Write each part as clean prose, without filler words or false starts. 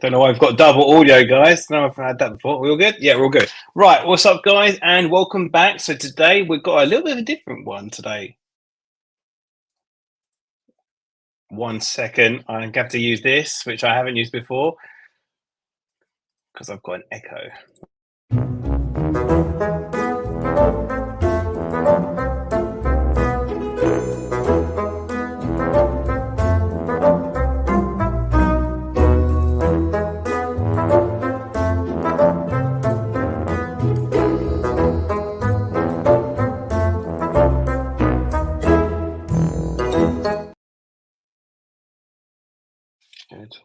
Don't know why I've got double audio, guys. No, I've had that before. We all good? Yeah, we're all good. Right, what's up, guys? And welcome back. So today we've got a little bit of a different one today. 1 second. I have to use this, which I haven't used before, because I've got an echo. Good.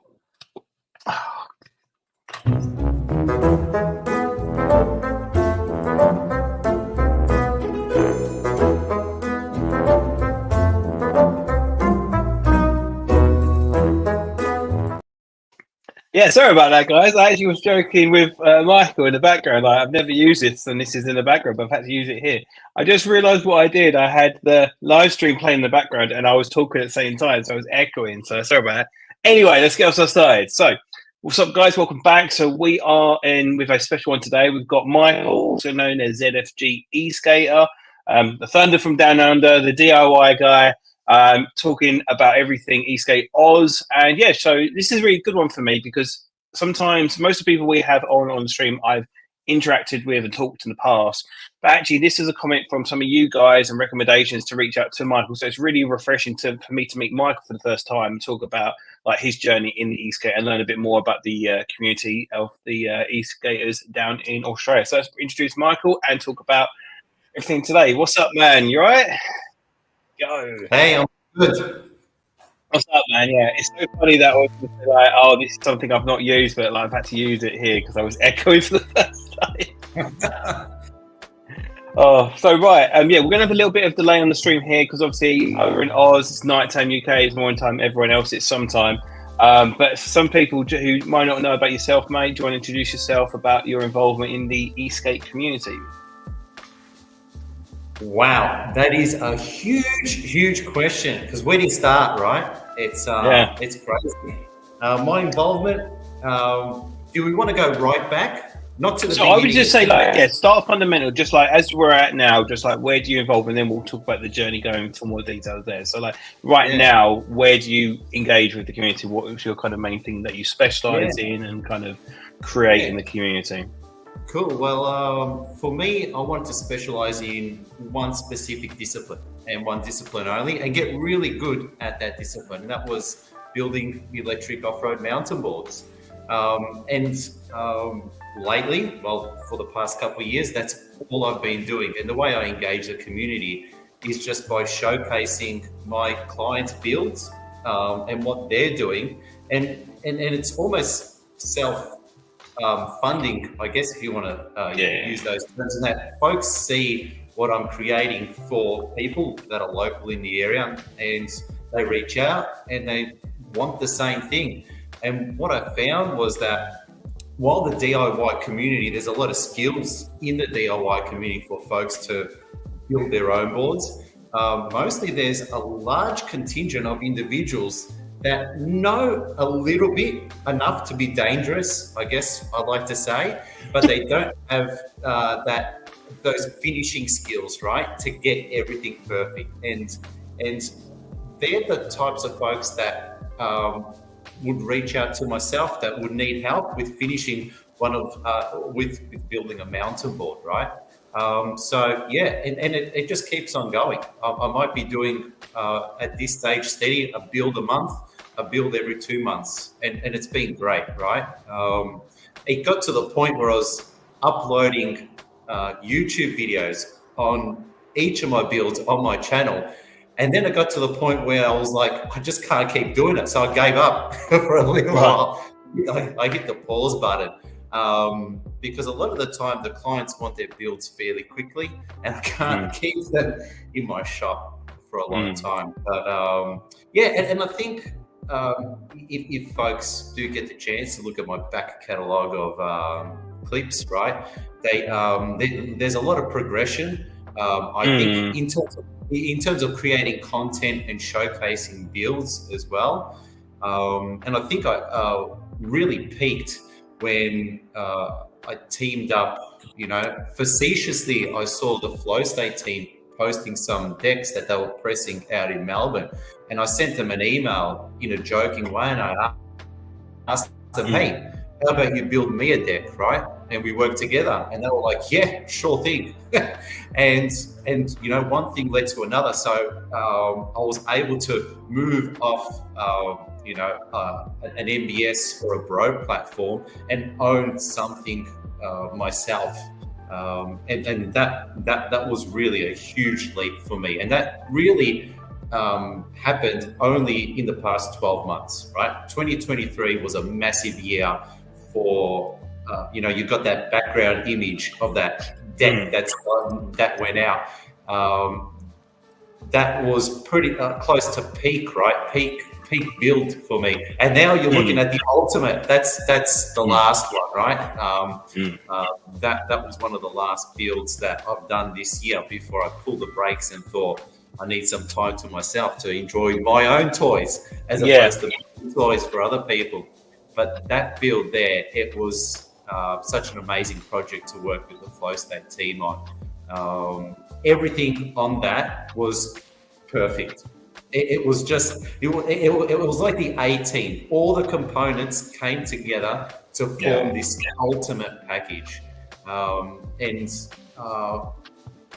Yeah, sorry about that, guys. I actually was joking with Michael in the background. Like, I've never used this, and this is in the background, but I've had to use it here. I just realised what I did. I had the live stream playing in the background, and I was talking at the same time, so I was echoing. So sorry about that. Anyway, let's get us started. So, what's up, guys? Welcome back. So we are in with a special one today. We've got Michael, also known as ZFG ESK8, the Thunder from Down Under, the DIY guy. Talking about everything eSkate Oz. And yeah, so this is a really good one for me because sometimes most of the people we have on the stream I've interacted with and talked in the past, but actually this is a comment from some of you guys and recommendations to reach out to Michael. So it's really refreshing for me to meet Michael for the first time and talk about like his journey in the eSkate and learn a bit more about the community of the eSkaters down in Australia. So let's introduce Michael and talk about everything today. What's up, man? You all right? Go. Hey, I'm good. What's up, man? Yeah, it's so funny that I was like, oh, this is something I've not used, but like, I've had to use it here because I was echoing for the first time. Oh, so right, yeah, we're gonna have a little bit of delay on the stream here because obviously over in Oz, it's nighttime. UK, it's morning time. Everyone else, it's sometime. But for some people who might not know about yourself, mate, do you want to introduce yourself about your involvement in the eSkate community? Wow, that is a huge question because where do you start, right? It's crazy. My involvement. Do we want to go right back? Not to the. So I would just say, like, yeah, start fundamental, just like as we're at now, just like where do you involve, and then we'll talk about the journey going for more details there. So, like, now, where do you engage with the community? What is your kind of main thing that you specialize in and kind of create in the community? Cool. Well, for me, I wanted to specialize in one specific discipline and one discipline only and get really good at that discipline. And that was building electric off-road mountain boards. Lately, well, for the past couple of years, that's all I've been doing. And the way I engage the community is just by showcasing my clients' builds and what they're doing. And it's almost funding, I guess, if you want to use those terms, and that folks see what I'm creating for people that are local in the area, and they reach out and they want the same thing. And what I found was that while the DIY community, there's a lot of skills in the DIY community for folks to build their own boards, mostly there's a large contingent of individuals that know a little bit, enough to be dangerous, I guess I'd like to say, but they don't have those finishing skills, right, to get everything perfect. And they're the types of folks that would reach out to myself that would need help with finishing with building a mountain board, right? So yeah, and it just keeps on going. I might be doing at this stage steady a build a month, a build every 2 months, and it's been great, right? It got to the point where I was uploading YouTube videos on each of my builds on my channel, and then it got to the point where I was like, I just can't keep doing it, so I gave up for a little while. I hit the pause button. Because a lot of the time the clients want their builds fairly quickly, and I can't keep them in my shop for a long time. But and I think if folks do get the chance to look at my back catalogue of clips, right, there's a lot of progression. I think in terms of creating content and showcasing builds as well. And I think really peaked when I teamed up, facetiously, I saw the Flow State team posting some decks that they were pressing out in Melbourne. And I sent them an email in a joking way, and I asked them, hey, how about you build me a deck, right? And we worked together. And they were like, yeah, sure thing. and one thing led to another. So I was able to move off an MBS or a Bro platform and own something myself. And that was really a huge leap for me. And that really happened only in the past 12 months, right? 2023 was a massive year for, you've got that background image of that deck that went out. That was pretty close to peak, right? Peak build for me. And now you're looking at the ultimate. That's the last one, right? That was one of the last builds that I've done this year before I pulled the brakes and thought I need some time to myself to enjoy my own toys as opposed to toys for other people. But that build there, it was such an amazing project to work with the Flow State team on. Everything on that was perfect. It was like the A team. All the components came together to form this ultimate package.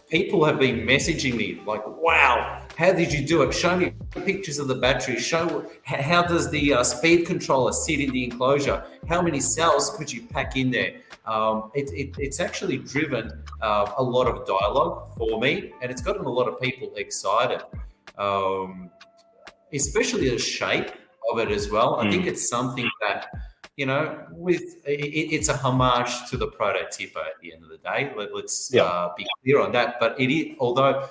People have been messaging me like, wow, how did you do it? Show me pictures of the battery. Show how does the speed controller sit in the enclosure? How many cells could you pack in there? It's actually driven a lot of dialogue for me, and it's gotten a lot of people excited, especially the shape of it as well. I think it's something that, it's a homage to the prototyper at the end of the day. Let's be clear on that. But it is, although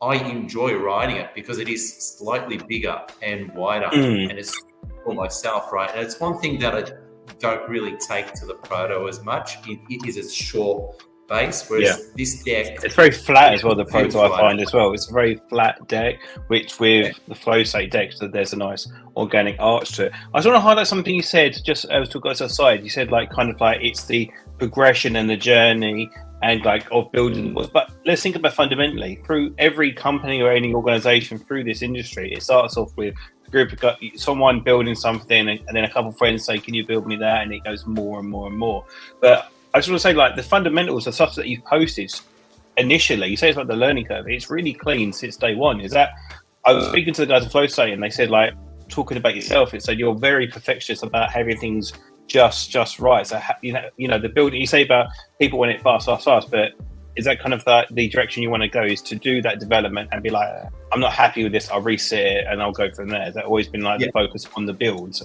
I enjoy riding it because it is slightly bigger and wider, and it's for myself, right? And it's one thing that I don't really take to the proto as much. It is a short base, whereas this deck, it's very flat as well. The proto, I find as well, it's a very flat deck, which with the Flow State deck, so there's a nice organic arch to it. I just want to highlight something you said just as to go aside. You said it's the progression and the journey and of building. But let's think about fundamentally through every company or any organization through this industry. It starts off with a group of someone building something, and then a couple of friends say, "Can you build me that?" And it goes more and more and more. But I just want to say, the fundamentals, the stuff that you've posted initially, you say it's about the learning curve. It's really clean since day one. Is that I was speaking to the guys at Flow State, and they said, talking about yourself, it said you're very perfectionist about having things just right. So the building you say about people want it fast, but is that kind of the direction you want to go? Is to do that development and be like, I'm not happy with this, I'll reset it and I'll go from there. Has that always been the focus on the builds?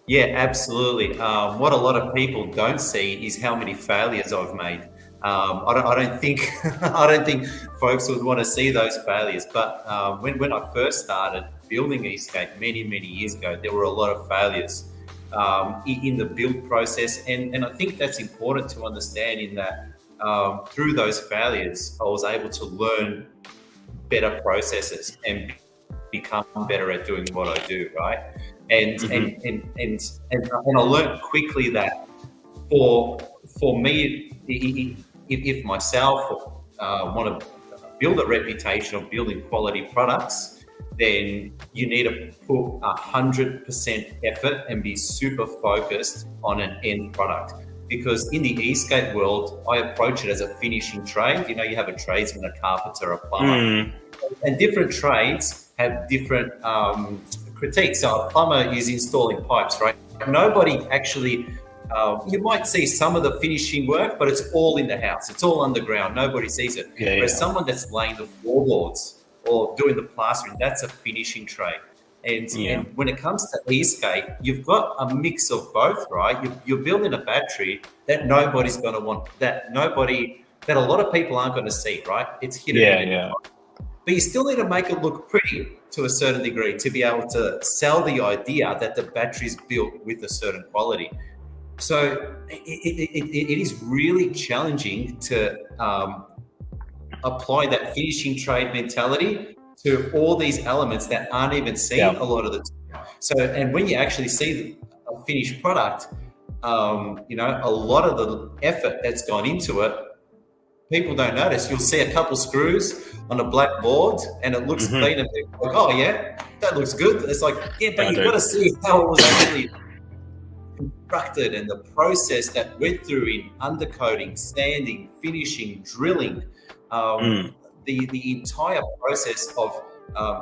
Yeah, absolutely. What a lot of people don't see is how many failures I've made. I don't think folks would want to see those failures. But when I first started building ESK8 many years ago, there were a lot of failures in the build process, and I think that's important to understand. In that, through those failures, I was able to learn better processes and become better at doing what I do. Right. And I learned quickly that for me, if myself want to build a reputation of building quality products, then you need to put 100% effort and be super focused on an end product. Because in the e-skate world, I approach it as a finishing trade. You have a tradesman, a carpenter, a plumber, and different trades have different critiques. So a plumber is installing pipes, right? Nobody actually, you might see some of the finishing work, but it's all in the house. It's all underground. Nobody sees it. Whereas someone that's laying the floorboards or doing the plastering, that's a finishing trade. And when it comes to e-skate, you've got a mix of both, right? You're building a battery that nobody's going to want, that a lot of people aren't going to see, right? It's hidden. But you still need to make it look pretty to a certain degree to be able to sell the idea that the battery is built with a certain quality. So it is really challenging to apply that finishing trade mentality to all these elements that aren't even seen a lot of the time. So, and when you actually see a finished product, a lot of the effort that's gone into it, people don't notice. You'll see a couple screws on a black board and it looks clean and people are like, oh yeah, that looks good. It's like, yeah, but you've got to see how it was actually constructed and the process that went through in undercoating, sanding, finishing, drilling, the entire process of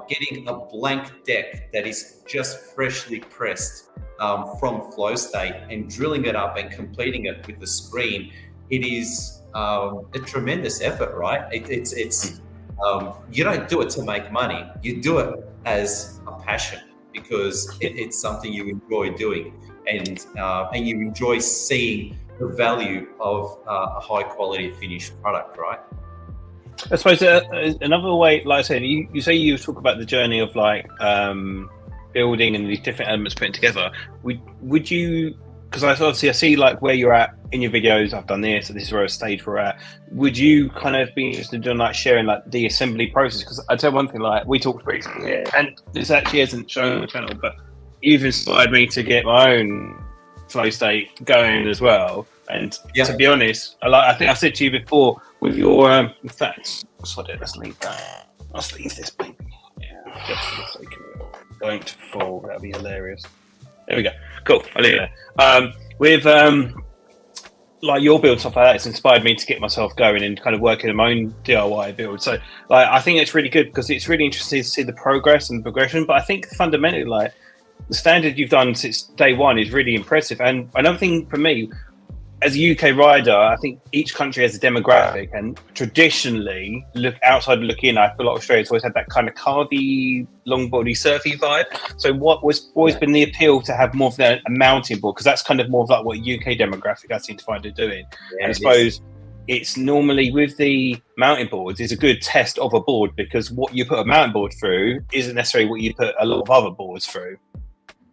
getting a blank deck that is just freshly pressed from flow state and drilling it up and completing it with the screen. It is a tremendous effort, right? It's you don't do it to make money. You do it as a passion because it's something you enjoy doing, and you enjoy seeing the value of a high quality finished product, right? I suppose another way, like I said, you say you talk about the journey of like building and these different elements putting together. Would you? Because I see like where you're at in your videos. I've done this, and this is where a stage we're at. Would you kind of be interested in like sharing like the assembly process? Because I tell one thing, like we talked briefly, and this actually isn't shown on the channel, but you've inspired me to get my own flow state going as well. And to be honest, I think I said to you before with your in fact, let's leave that. Let's leave this baby. Yeah, just for the sake of it. Going to fall, that'd be hilarious. There we go. Cool. I'll leave it there. With like your build stuff like that, it's inspired me to get myself going and kind of working on my own DIY build. So like I think it's really good because it's really interesting to see the progress and progression. But I think fundamentally, like the standard you've done since day one is really impressive. And another thing for me, as a UK rider, I think each country has a demographic, and traditionally, looking in, I feel like Australia's always had that kind of carvy, long body, surfy vibe. So what was always been the appeal to have more of a mountain board? Because that's kind of more of like what UK demographic I seem to find it doing. And I suppose it's normally with the mountain boards is a good test of a board, because what you put a mountain board through isn't necessarily what you put a lot of other boards through.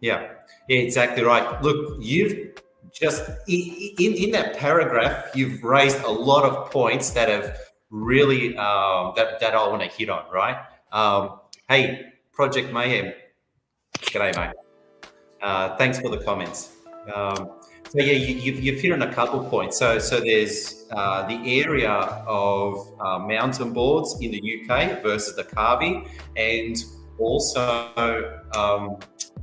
Yeah, exactly right. Look, you've just in that paragraph, you've raised a lot of points that have really that I want to hit on, right? Hey, Project Mayhem, g'day, mate. Thanks for the comments. So yeah, you've hit on a couple points. So there's the area of mountain boards in the UK versus the carvy, and also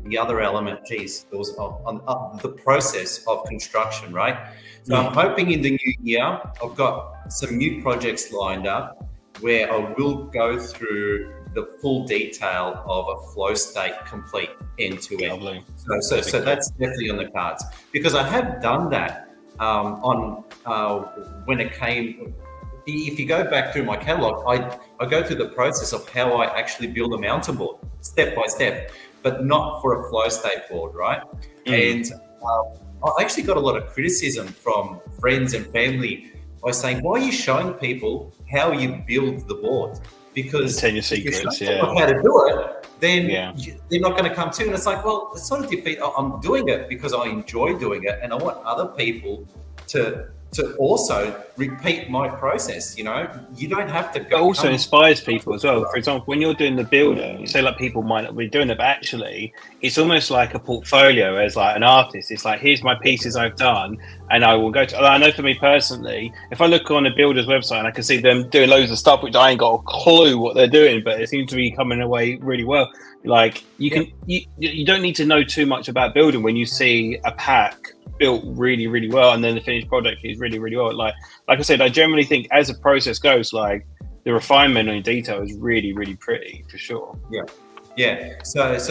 the other element, there was on the process of construction, right? So I'm hoping in the new year, I've got some new projects lined up where I will go through the full detail of a flow state complete end to end. So that's definitely on the cards, because I have done that when it came. If you go back through my catalog, I go through the process of how I actually build a mountain board step by step, but not for a flow state board, right? And I actually got a lot of criticism from friends and family by saying, why are you showing people how you build the board? Because tell your secrets, if you show them how to do it, then they're not going to come to. And it's like, well, it's sort of defeat. I'm doing it because I enjoy doing it, and I want other people to also repeat my process. You know, you don't have to go. It also inspires people as well. For example, when you're doing the building, you say like people might not be doing it, but actually it's almost like a portfolio as like an artist. It's like, here's my pieces I've done, and I will go to. I know for me personally, if I look on a builder's website and I can see them doing loads of stuff which I ain't got a clue what they're doing, but it seems to be coming away really well. Like you don't need to know too much about building when you see a pack built really, really well, and then the finished product is really, really well. Like I said, I generally think as the process goes, like the refinement on detail is really, really pretty for sure. Yeah. So that's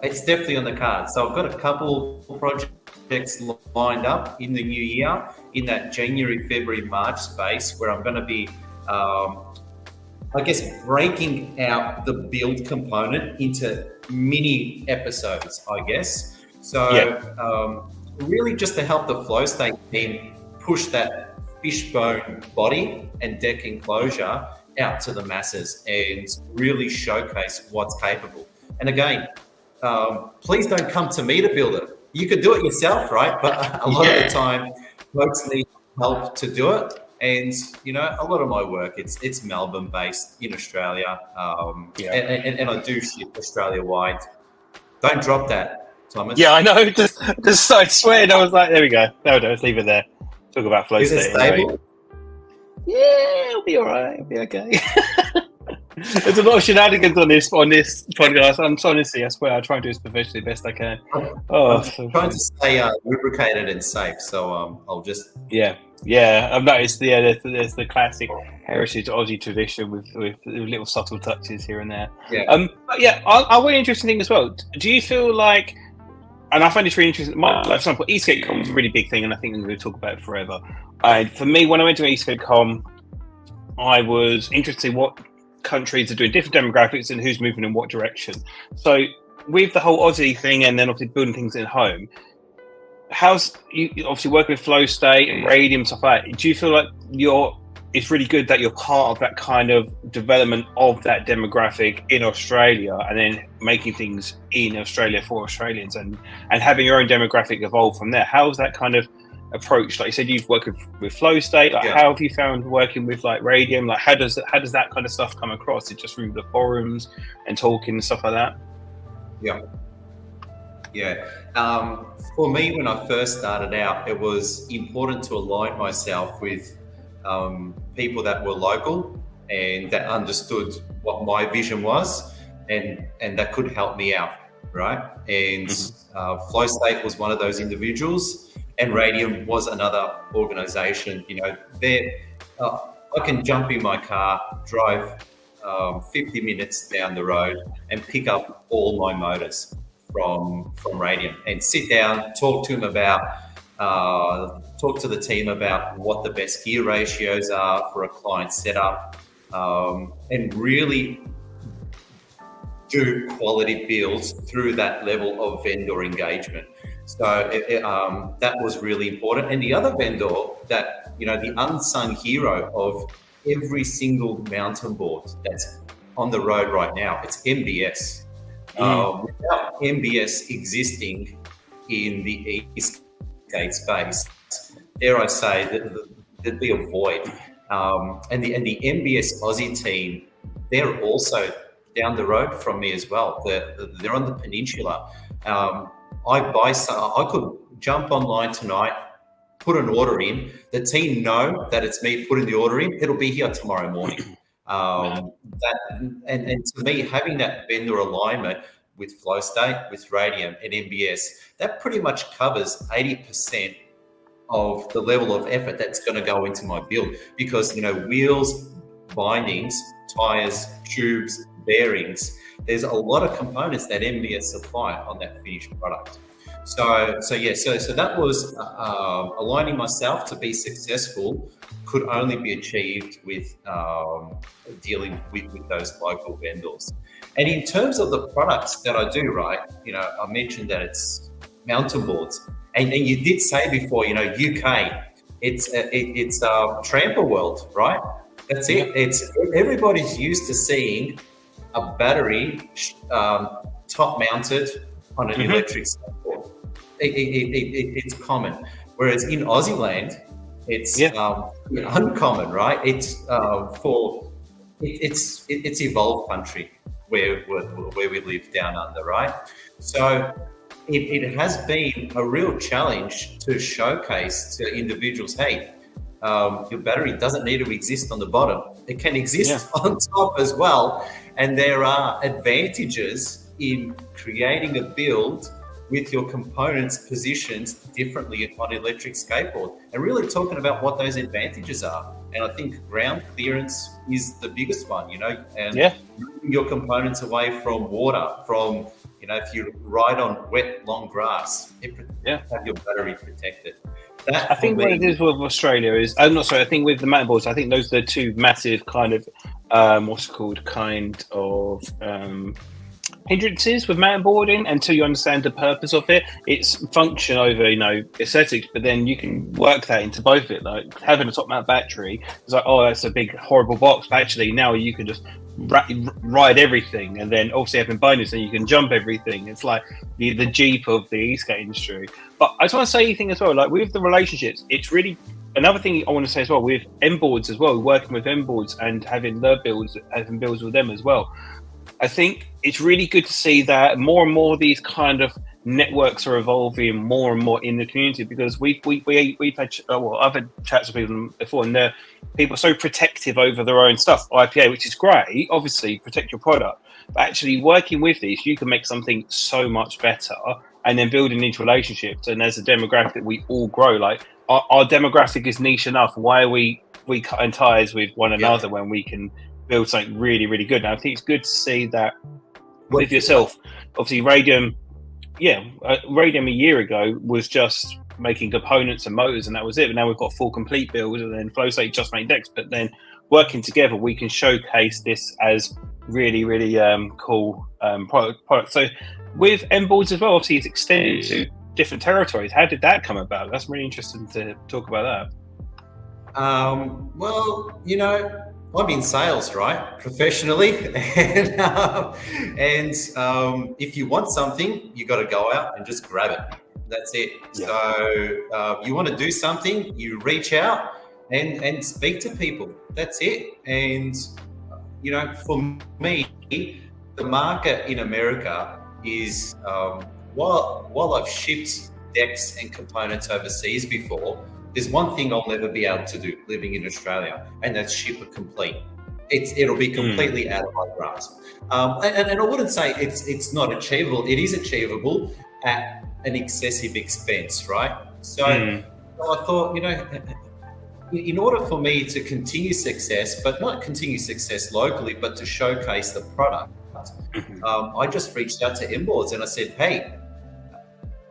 it's definitely on the cards. So I've got a couple projects lined up in the new year in that January, February, March space, where I'm going to be, I guess, breaking out the build component into mini episodes, I guess. So really just to help the flow state team push that fishbone body and deck enclosure out to the masses and really showcase what's capable. And again, please don't come to me to build it. You could do it yourself, right? But a lot of the time, folks need help to do it. And, you know, a lot of my work, it's Melbourne based in Australia. And I do ship Australia wide. Don't drop that. Thomas? Yeah, I know. Just started sweating. I was like, there we go. No, let's leave it there. Talk about flow Is it state. stable? Right? Yeah, it'll be all right. It'll be okay. There's a lot of shenanigans on this podcast. I'm honestly, I swear, I try and do this professionally best I can. I'm trying to stay lubricated and safe, so I'll just I've noticed there's the classic heritage Aussie tradition with little subtle touches here and there. But yeah, I want an interesting thing as well. Do you feel like, and I find this really interesting, for example, ESK8 is a really big thing, and I think we're going to talk about it forever. For me, when I went to ESK8, I was interested in what countries are doing different demographics and who's moving in what direction. So with the whole Aussie thing, and then obviously building things at home, how's you obviously working with flow state and radium stuff like that? Do you feel like it's really good that you're part of that kind of development of that demographic in Australia, and then making things in Australia for Australians, and having your own demographic evolve from there? How's that kind of approach? Like you said, you've worked with flow state. Like, how have you found working with like radium? Like, how does that kind of stuff come across? It just through the forums and talking and stuff like that? For me, when I first started out, it was important to align myself with people that were local and that understood what my vision was, and that could help me out, right? And Flow State was one of those individuals, and Radium was another organization. You know, I can jump in my car, drive 50 minutes down the road, and pick up all my motors from Radium, and sit down, talk to the team about what the best gear ratios are for a client setup, and really do quality builds through that level of vendor engagement. So that was really important. And the other vendor that, you know, the unsung hero of every single mountain board that's on the road right now, it's MBS. Without MBS existing in the ESK8 space, dare I say, there'd be a void. And the MBS Aussie team, they're also down the road from me as well. They're on the peninsula. I could jump online tonight, put an order in. The team know that it's me putting the order in. It'll be here tomorrow morning. And to me, having that vendor alignment with Flow State, with Radium and MBS, that pretty much covers 80% of the level of effort that's going to go into my build. Because, you know, wheels, bindings, tires, tubes, bearings, there's a lot of components that MBS supply on that finished product. So that was aligning myself to be successful could only be achieved with dealing with those local vendors. And in terms of the products that I do, right, you know, I mentioned that it's mountain boards, and you did say before, you know, UK, it's tramper world, right? That's it. It's everybody's used to seeing a battery top mounted on an electric skateboard. It's common, whereas in Aussie land, it's uncommon, right? It's it's evolved country where we live down under, right? So it has been a real challenge to showcase to individuals, hey, your battery doesn't need to exist on the bottom. It can exist on top as well. And there are advantages in creating a build with your components positioned differently on electric skateboard, and really talking about what those advantages are. And I think ground clearance is the biggest one, you know, and moving your components away from water, from, you know, if you ride on wet, long grass, have your battery protected. That, I think what it is with Australia is, I think with the mountain boards, I think those are the two massive kind of, hindrances with mountain boarding until you understand the purpose of it. It's function over, you know, aesthetics, but then you can work that into both of it. Like having a top mount battery, it's like, oh, that's a big horrible box, but actually now you can just ride everything, and then obviously having bonus and you can jump everything. It's like the Jeep of the e-skate industry. But I just want to say anything as well, like with the relationships, it's really another thing I want to say as well with M boards as well, working with M boards and having builds with them as well. I think it's really good to see that more and more of these kind of networks are evolving more and more in the community, because we've had I've had chats with people before, and people are so protective over their own stuff, IPA, which is great, obviously protect your product, but actually working with these, you can make something so much better, and then building these relationships. And as a demographic, we all grow. Like our demographic is niche enough. Why are we cutting ties with one another when we can build something really, really good? And I think it's good to see that with yourself. Obviously, Radium a year ago was just making components and motors, and that was it. But now we've got full complete build, and then Flowstate just make decks. But then working together, we can showcase this as really, really cool product. So with M boards as well, obviously it's extended to different territories. How did that come about? That's really interesting to talk about that. Well, you know, I'm in sales, right, professionally, and if you want something, you got to go out and just grab it. That's it. Yeah. So you want to do something, you reach out and speak to people. That's it. And you know, for me, the market in America is while I've shipped decks and components overseas before, there's one thing I'll never be able to do living in Australia, and that's ship a complete. It'll be completely out of my grasp. And I wouldn't say it's not achievable. It is achievable at an excessive expense, right? So I thought, you know, in order for me to continue success, but not continue success locally, but to showcase the product, I just reached out to M-Boards and I said, hey,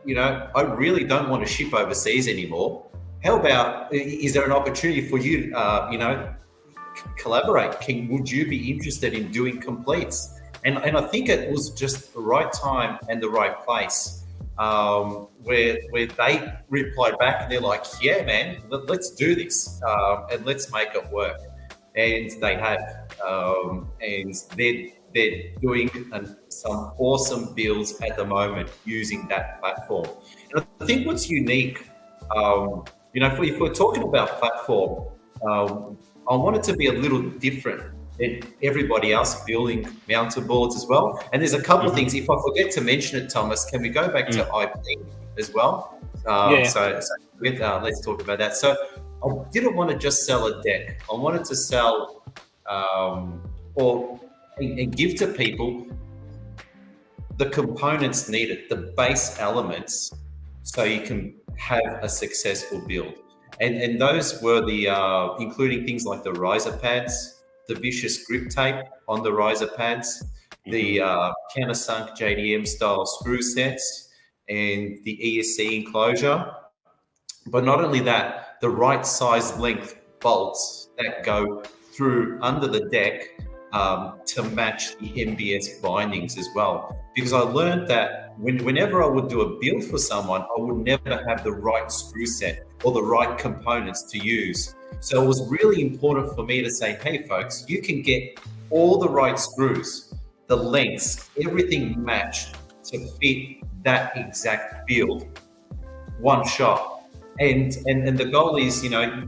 you know, I really don't want to ship overseas anymore. How about, is there an opportunity for you, you know, collaborate? Would you be interested in doing completes? And I think it was just the right time and the right place, where they replied back and they're like, yeah, man, let's do this, and let's make it work. And they have, and they're doing some awesome builds at the moment using that platform. And I think what's unique, you know, if we're talking about platform, I want it to be a little different than everybody else building mountain boards as well. And there's a couple of things. If I forget to mention it, Thomas, can we go back to IP as well? So let's talk about that. So I didn't want to just sell a deck. I wanted to sell and give to people the components needed, the base elements, so you can have a successful build. And those were the including things like the riser pads, the vicious grip tape on the riser pads, the countersunk JDM style screw sets, and the ESC enclosure. But not only that, the right size length bolts that go through under the deck to match the MBS bindings as well. Because I learned that whenever I would do a build for someone, I would never have the right screw set or the right components to use. So it was really important for me to say, hey folks, you can get all the right screws, the lengths, everything matched to fit that exact build, one shot. And the goal is, you know,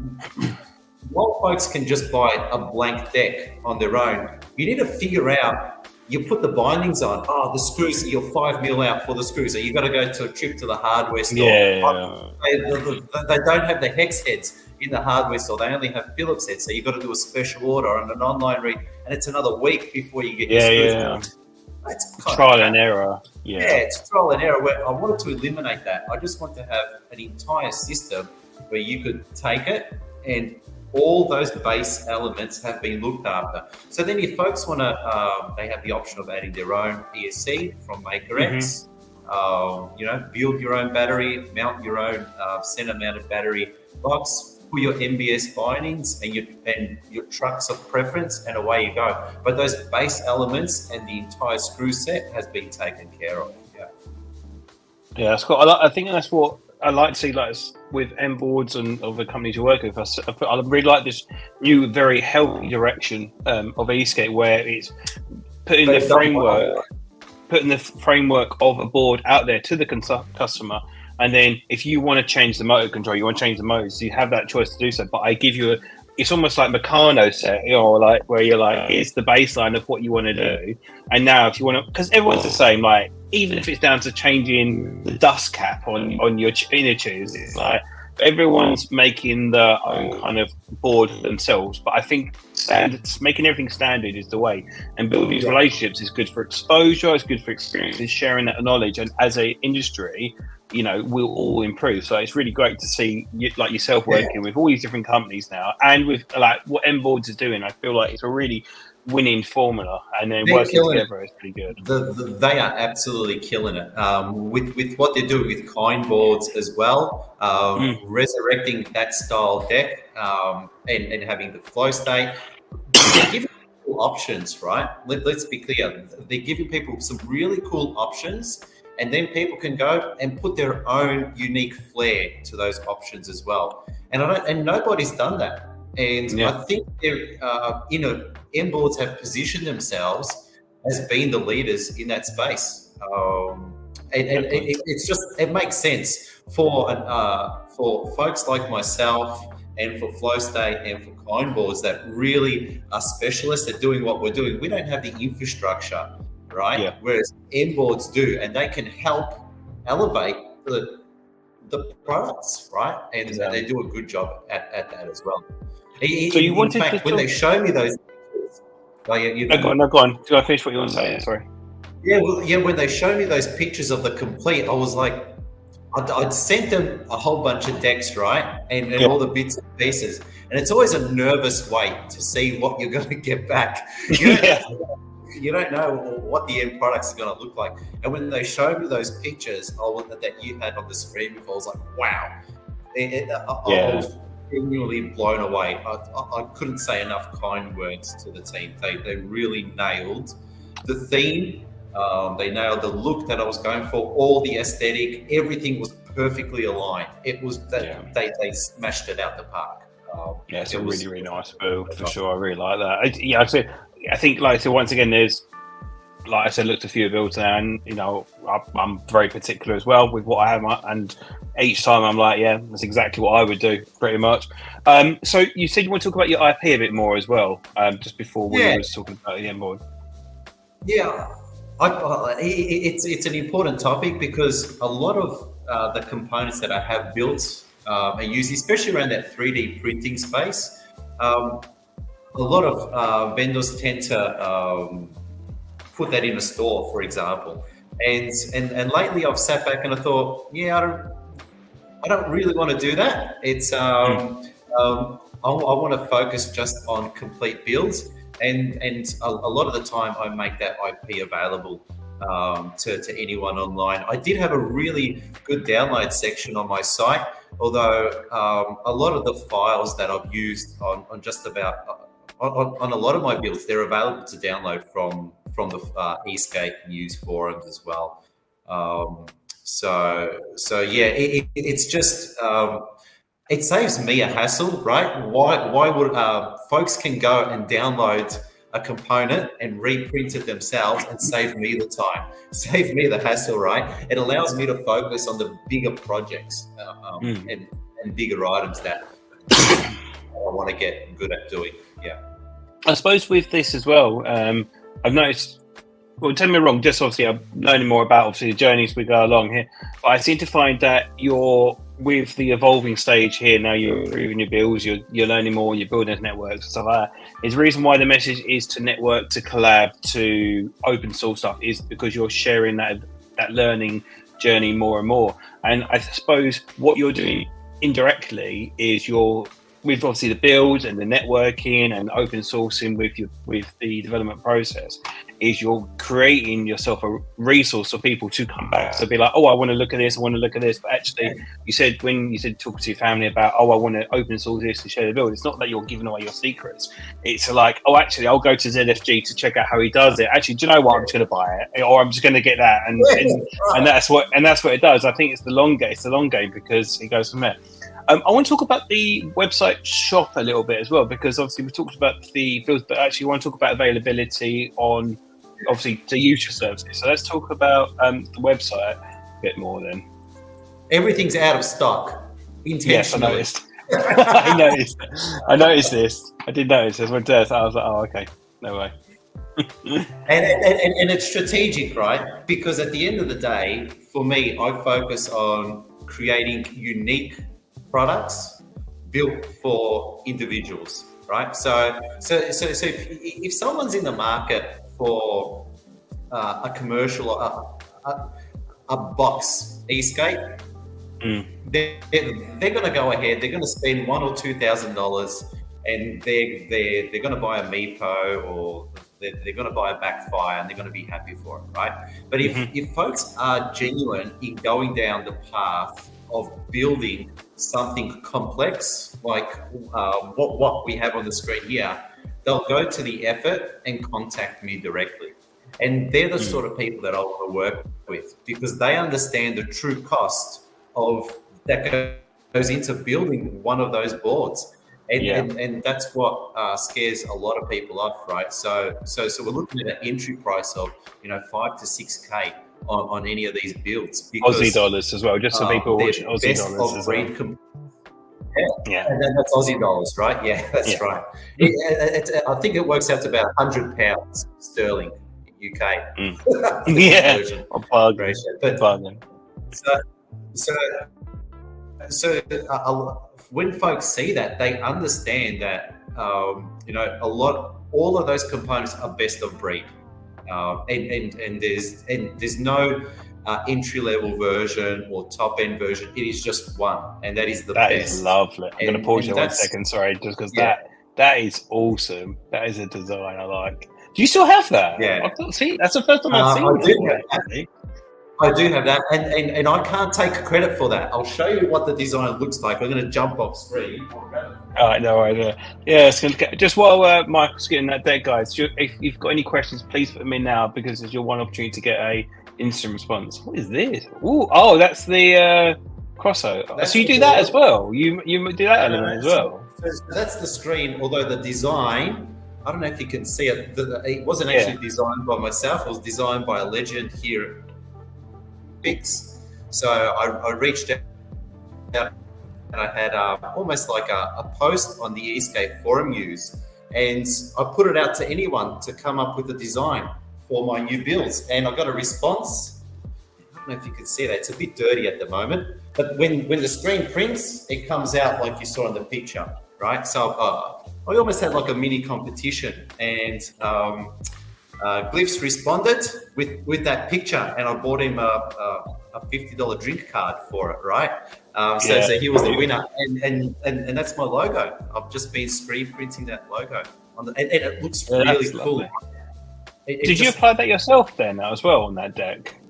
while folks can just buy a blank deck on their own, you need to figure out, you put the bindings on, the screws, you're 5 mil out for the screws, so you've got to go to a trip to the hardware store. They don't have the hex heads in the hardware store, they only have Phillips heads, so you've got to do a special order on an online read, and it's another week before you get your screws. That's trial and error. Yeah, it's trial and error. Where I wanted to eliminate that. I just want to have an entire system where you could take it and all those base elements have been looked after. So then if folks want to, they have the option of adding their own ESC from MakerX, you know, build your own battery, mount your own center mounted battery box, put your MBS bindings and your trucks of preference, and away you go. But those base elements and the entire screw set has been taken care of. Yeah, that's cool. I think that's what I like to see, like with M boards and other companies you work with. I really like this new, very healthy direction of ESK8, where it's putting the framework of a board out there to the customer. And then if you want to change the motor control, you want to change the motors, you have that choice to do so. But I give you it's almost like Meccano set, or like where you're like, here's the baseline of what you want to do, and now if you want to, because everyone's the same, like even if it's down to changing the dust cap on your inner tubes, it's like everyone's making their own kind of board themselves. But I think making everything standard is the way, and building these relationships is good for exposure, it's good for experiences, sharing that knowledge, and as a industry, you know, we'll all improve. So it's really great to see like yourself working with all these different companies now, and with like what M Boards is doing. I feel like it's a really winning formula, and then working together is pretty good. They are absolutely killing it with what they're doing with kind boards as well, resurrecting that style deck, and having the flow state. They're giving people options, right? Let's be clear. They're giving people some really cool options, and then people can go and put their own unique flair to those options as well. And nobody's done that. And I think they're, M Boards have positioned themselves as being the leaders in that space. It's just, it makes sense for folks like myself and for Flow State and for kind boards that really are specialists at doing what we're doing. We don't have the infrastructure, right? Yeah. Whereas M Boards do, and they can help elevate the products, right? And they do a good job at that as well. So you wanted to when they show me those pictures, go on. Do I finish what you want to say? Sorry. Yeah, when they show me those pictures of the complete, I was like, I'd sent them a whole bunch of decks, right? And all the bits and pieces. And it's always a nervous wait to see what you're going to get back. You don't know what the end products are going to look like. And when they showed me those pictures that you had on the screen before, I was like, wow. I was genuinely blown away. I couldn't say enough kind words to the team. They really nailed the theme. They nailed the look that I was going for, all the aesthetic, everything was perfectly aligned. It was that they smashed it out the park. It's a really, really nice build for sure. I really like that. I think, like I said, once again, there's, like I said, looked a few builds now, and you know, I'm very particular as well with what I have, and each time I'm like, that's exactly what I would do, pretty much. So you said you want to talk about your IP a bit more as well, just before we were talking about the M board. Yeah, it's an important topic because a lot of the components that I have built and used, especially around that 3D printing space, a lot of vendors tend to put that in a store, for example. And lately I've sat back and I thought, I don't really want to do that. It's I want to focus just on complete builds, and a lot of the time I make that IP available to anyone online. I did have a really good download section on my site, although a lot of the files that I've used on just about on a lot of my builds, they're available to download from the ESK8 news forums as well. It's just it saves me a hassle, right? Why would folks can go and download a component and reprint it themselves and save me the time, save me the hassle, right? It allows me to focus on the bigger projects and bigger items that I want to get good at doing. Yeah. I suppose with this as well, I've noticed, well, tell me wrong, just obviously I'm learning more about obviously the journeys we go along here, but I seem to find that you're with the evolving stage here now, you're improving your builds, you're learning more, you're building networks and stuff like that. Is the reason why the message is to network, to collab, to open source stuff is because you're sharing that learning journey more and more. And I suppose what you're doing indirectly is you're with obviously the builds and the networking and open sourcing with the development process, is you're creating yourself a resource for people to come back. So be like, I want to look at this, But actually, you said talk to your family about, I want to open source this and share the build. It's not that you're giving away your secrets. It's like, actually, I'll go to ZFG to check out how he does it. Actually, do you know what? I'm just going to buy it, or I'm just going to get that, and that's what it does. I think it's the long game. It's the long game because it goes from there. I want to talk about the website shop a little bit as well, because obviously we talked about the builds, but actually we want to talk about availability on, obviously, to use your services. So let's talk about the website a bit more then. Everything's out of stock, intentionally. Yes, I noticed this. I did notice this when test. I was like, oh, okay, no way. and it's strategic, right? Because at the end of the day, for me, I focus on creating unique products built for individuals, right? So if someone's in the market for a commercial, a box e-skate, they're going to go ahead. They're going to spend $1,000 or $2,000, and they're going to buy a Meepo, or they're going to buy a Backfire, and they're going to be happy for it, right? But if folks are genuine in going down the path of building something complex, like what we have on the screen here, they'll go to the effort and contact me directly. And they're the sort of people that I want to work with, because they understand the true cost of that goes into building one of those boards. And that's what scares a lot of people off, right? So we're looking at an entry price of, $5,000 to $6,000 on any of these builds. Because, Aussie dollars as well, just so people watch Aussie dollars as well. Yeah, and then that's Aussie dollars, right? Yeah, that's right. I think it works out to about £100 sterling, UK. Yeah, So when folks see that, they understand that all of those components are best of breed, and there's no entry level version or top end version. It is just one, and that is the best. That is lovely. I'm going to pause you 1 second, sorry, just because that is awesome. That is a design I like. Do you still have that? Yeah. See, that's the first time I've seen it. I do have that, and I can't take credit for that. I'll show you what the design looks like. I'm going to jump off screen. All right, no worries. Yeah, it's just while Michael's getting that deck, guys, if you've got any questions, please put them in now, because it's your one opportunity to get a instant response. What is this? Oh, that's the crossover. So you do that as well? You do that element as well? So that's the screen, although the design, I don't know if you can see it. It wasn't actually designed by myself. It was designed by a legend here. So I reached out and I had almost like a post on the Escape forum use, and I put it out to anyone to come up with a design for my new builds, and I got a response. I don't know if you can see that. It's a bit dirty at the moment, but when the screen prints, it comes out like you saw in the picture, right? So I almost had like a mini competition, and Glyphs responded with that picture, and I bought him a $50 drink card for it, right? So he was the winner, and that's my logo. I've just been screen printing that logo and it looks really cool. Did you apply that yourself then as well on that deck?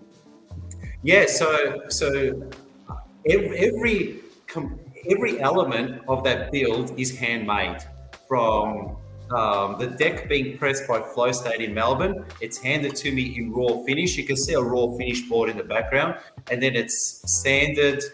Yeah. So every element of that build is handmade, from the deck being pressed by Flow State in Melbourne. It's handed to me in raw finish. You can see a raw finish board in the background, and then it's sanded,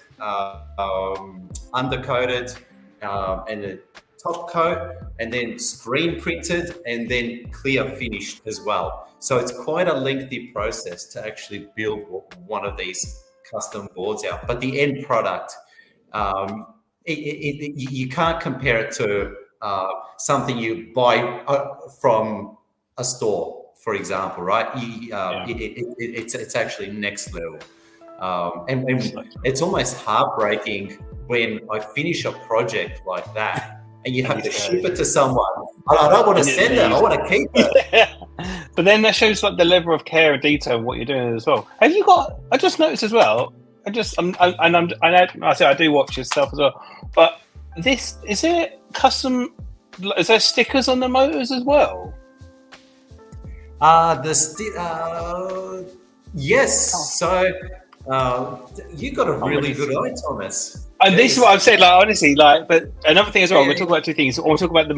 undercoated, and a top coat, and then screen printed, and then clear finished as well. So it's quite a lengthy process to actually build one of these custom boards out. But the end product, you can't compare it to something you buy from a store, for example, right? It's actually next level, and it's almost heartbreaking when I finish a project like that and you have to ship it to someone. I don't want to send it. I want to keep it. But then that shows like the level of care and detail of what you're doing as well. Have you got? I just noticed as well. I do watch your stuff as well, but. This is it custom? Is there stickers on the motors as well? Yes. So you got a really good eye, Thomas. And this is what I've said. Like honestly, but another thing as well. We'll talk about two things. We'll talk about the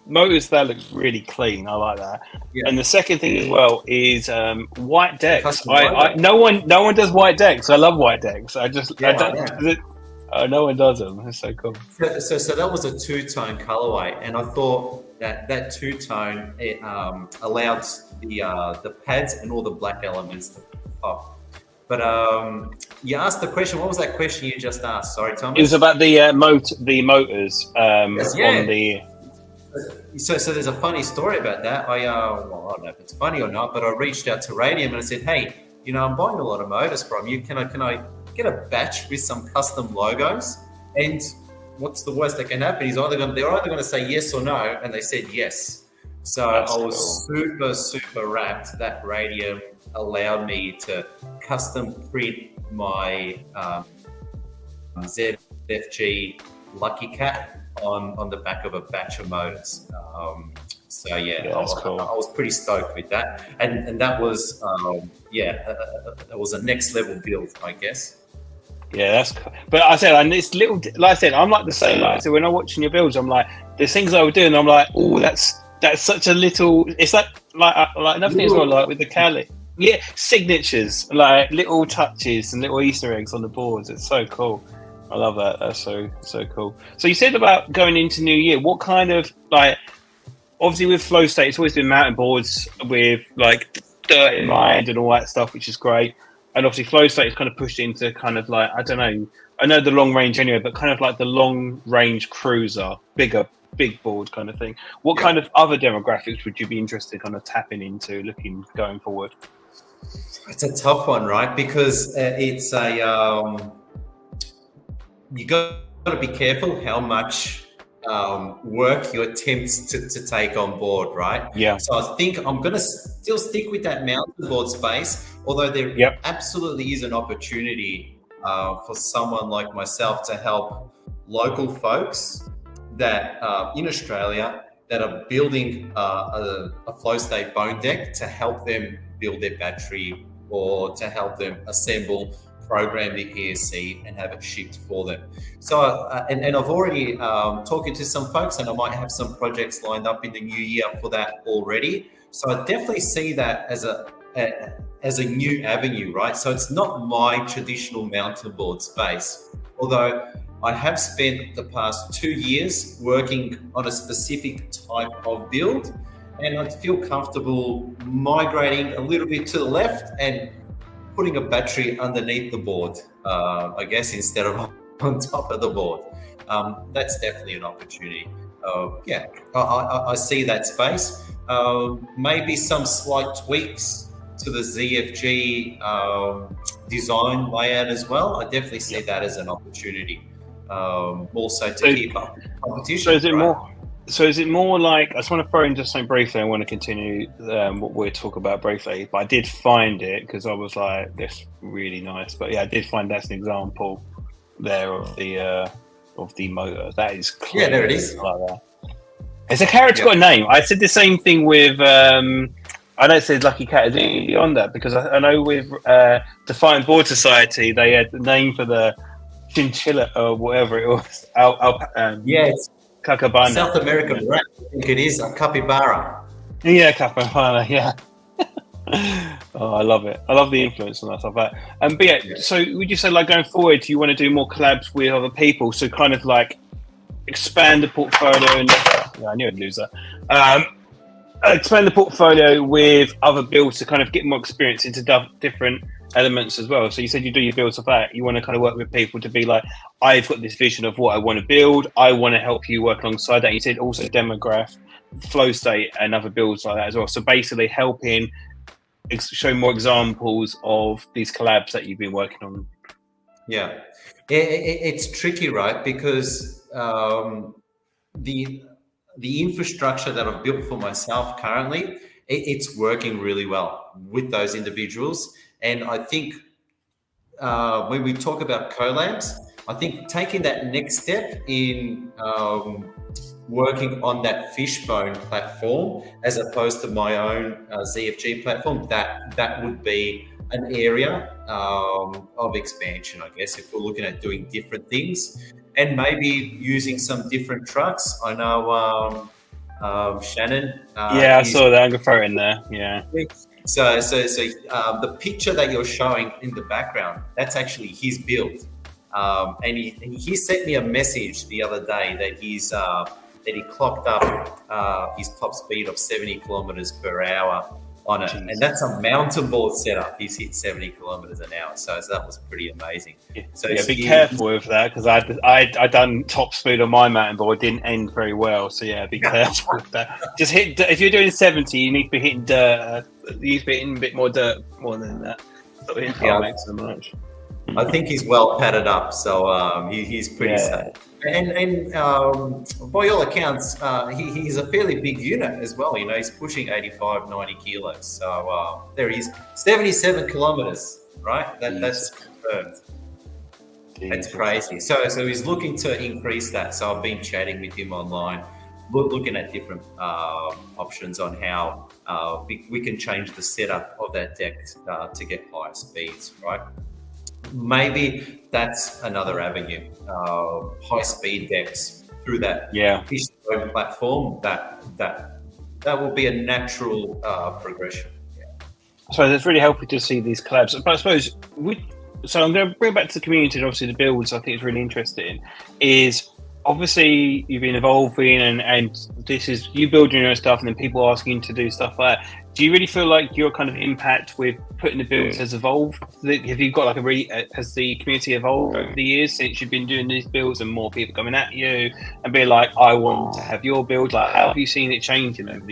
motors. That looks really clean. I like that. Yeah. And the second thing as well is white decks. No one does white decks. I love white decks. No one does them. That's so cool. So that was a two-tone colorway, and I thought that two-tone allowed the pads and all the black elements to pop. But you asked the question. What was that question you just asked? Sorry, Thomas. It was about the motors Yes, yeah. on the. So there's a funny story about that. I don't know if it's funny or not, but I reached out to Radium and I said, hey, I'm buying a lot of motors from you. Can I get a batch with some custom logos? And what's the worst that can happen? They're either going to say yes or no, and they said yes. So I was super wrapped that Radium allowed me to custom print my ZFG Lucky Cat on the back of a batch of motors. I was pretty stoked with that, and that was it was a next level build, I guess. Yeah, that's cool. But I said, and it's little, like I said, I'm like the same. Like, so when I'm watching your builds, I'm like, there's things I would do, and I'm like, oh, that's such a little. It's like another thing as well, like with the Cali. Yeah, signatures, like little touches and little Easter eggs on the boards. It's so cool. I love that. That's so cool. So you said about going into New Year. What kind of obviously with Flow State, it's always been mountain boards with like dirt in mind and all that stuff, which is great. And obviously Flow State is kind of pushed into kind of like, I don't know. I know the long range anyway, but kind of like the long range cruiser, big board kind of thing. What kind of other demographics would you be interested in kind of tapping into, going forward? It's a tough one, right? Because it's you got to be careful how much work you attempt to take on board, right? Yeah. So I think I'm going to still stick with that mountain board space, although there absolutely is an opportunity for someone like myself to help local folks that in Australia that are building a Flow State bone deck to help them build their battery or to help them assemble, program the ESC and have it shipped for them. So, and I've already talking to some folks, and I might have some projects lined up in the new year for that already. So I definitely see that as a new avenue, right? So it's not my traditional mountain board space, although I have spent the past 2 years working on a specific type of build, and I feel comfortable migrating a little bit to the left and putting a battery underneath the board, I guess, instead of on top of the board. That's definitely an opportunity. I see that space. Maybe some slight tweaks to the ZFG design layout as well. I definitely see that as an opportunity. Also to keep up competition. So is it more like, I just want to throw in just something briefly, I want to continue what we're talking about briefly, but I did find it because I was like, that's really nice. But yeah, I did find that's an example there of the motor. That is clear. Yeah, there it is. Like that. It's a character got a name. I said the same thing with, I don't say Lucky Cat, is it on that? Because I know with Defiant Board Society, they had the name for the chinchilla or whatever it was. It's Capybara. South American brand, I think it is, a capybara. Yeah, capybara, yeah. Oh, I love it. I love the influence on that stuff. But yeah, so would you say, like, going forward, do you want to do more collabs with other people? So kind of like expand the portfolio and I knew I'd lose that. Expand the portfolio with other builds to kind of get more experience into different elements as well. So you said you do your builds of that. You want to kind of work with people to be like, I've got this vision of what I want to build. I want to help you work alongside that. You said also Demograph, Flow State, and other builds like that as well. So basically helping show more examples of these collabs that you've been working on. Yeah, it's tricky, right? Because the infrastructure that I've built for myself currently, it's working really well with those individuals. And I think when we talk about collabs, I think taking that next step in working on that Fishbone platform as opposed to my own ZFG platform, that would be an area of expansion, I guess, if we're looking at doing different things and maybe using some different trucks. I know Shannon. I saw that. I'm going to throw it in there. Yeah. So the picture that you're showing in the background, that's actually his build. And he sent me a message the other day that he clocked up his top speed of 70 kilometers per hour on it. Jeez. And that's a mountain board setup. He's hit 70 kilometers an hour. So that was pretty amazing. So be careful with that, because I done top speed on my mountain board, didn't end very well. So be careful with that. Just hit, if you're doing 70, you need to be hitting dirt. You need to be hitting a bit more dirt more than that. So so much. I think he's well padded up, so he's pretty safe. And by all accounts, he's a fairly big unit as well. You know, he's pushing 85, 90 kilos. So there he is, 77 kilometers, right? That's confirmed. That's crazy. So he's looking to increase that. So I've been chatting with him online, looking at different options on how we can change the setup of that deck to get higher speeds, right? Maybe that's another avenue. High speed decks through that Fishbone platform. That will be a natural progression. So it's really helpful to see these collabs. But I suppose so I'm going to bring it back to the community. And obviously, the builds I think is really interesting. Is obviously you've been evolving, and this is you building your own stuff, and then people asking you to do stuff like that. Do you really feel like your kind of impact with putting the builds has evolved? Have you got like has the community evolved over the years since you've been doing these builds, and more people coming at you and being like, I want to have your build? Like, how have you seen it changing over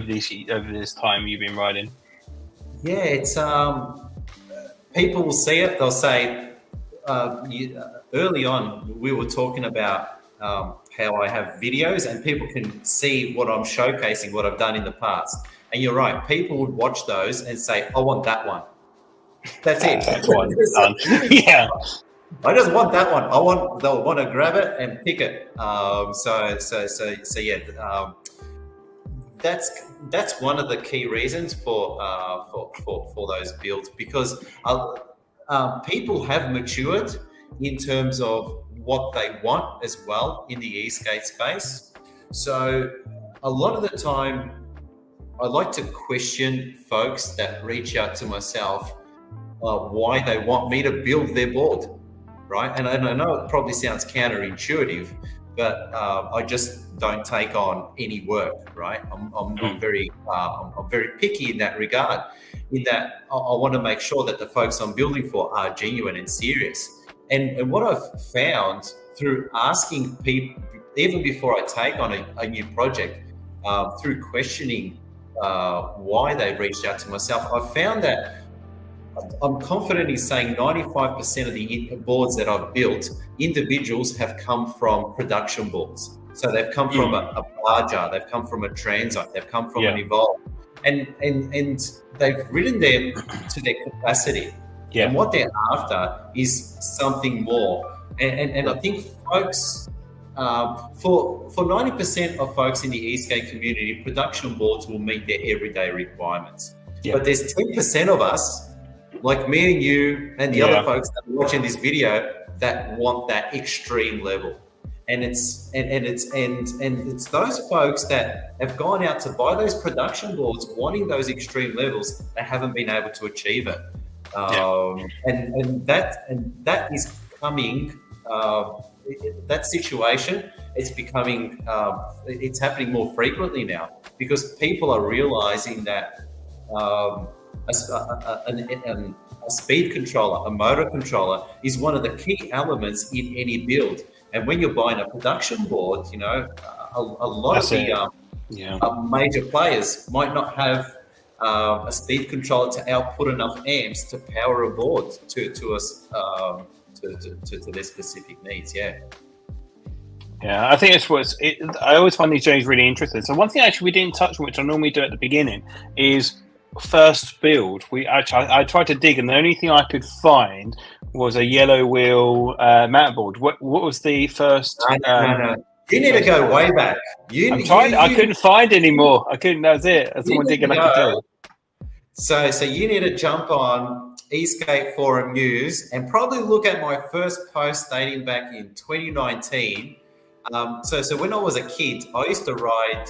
this time you've been riding? Yeah, it's people will see it. They'll say early on we were talking about how I have videos and people can see what I'm showcasing, what I've done in the past. And you're right, people would watch those and say, I want that one. That's it. That's one done. Yeah. I just want that one. They'll want to grab it and pick it. That's one of the key reasons for those builds, because people have matured in terms of what they want as well in the e-skate space. So a lot of the time, I like to question folks that reach out to myself why they want me to build their board, right? And I know it probably sounds counterintuitive, but I just don't take on any work, right? I'm very picky in that regard. In that, I want to make sure that the folks I'm building for are genuine and serious. And what I've found through asking people, even before I take on a new project, through questioning why they've reached out to myself, I've found that I'm confident in saying 95% of the boards that I've built, individuals have come from production boards. So they've come from a Barger, they've come from a Transite, they've come from an Evolve, and they've ridden them to their capacity. Yeah. And what they're after is something more. And I think folks, for 90% of folks in the e-skate community, production boards will meet their everyday requirements. Yeah. But there's 10% of us, like me and you and the other folks that are watching this video, that want that extreme level. And it's those folks that have gone out to buy those production boards, wanting those extreme levels, they haven't been able to achieve it. And that is coming. That situation, it's becoming, it's happening more frequently now, because people are realizing that a speed controller, a motor controller, is one of the key elements in any build. And when you're buying a production board, you know, a lot of the major players might not have a speed controller to output enough amps to power a board to their specific needs. Yeah, I think I always find these journeys really interesting. So one thing actually we didn't touch on, which I normally do at the beginning, is first build. I tried to dig, and the only thing I could find was a yellow wheel mountain board. What was the first? No. You need to go way back. I couldn't find any more. I couldn't. That was it. That's the one thing I could do. So you need to jump on eSkate Forum News and probably look at my first post dating back in 2019. So when I was a kid, I used to ride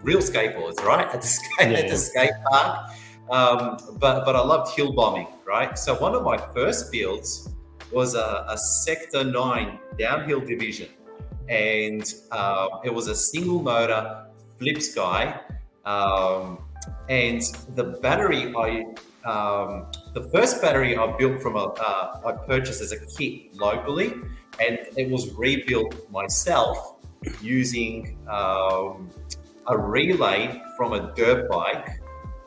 real skateboards, right, at the skate park. But I loved hill bombing, right? So one of my first builds was a Sector 9 downhill division, and it was a single motor flip sky. and the battery the first battery I built from I purchased as a kit locally, and it was rebuilt myself using a relay from a dirt bike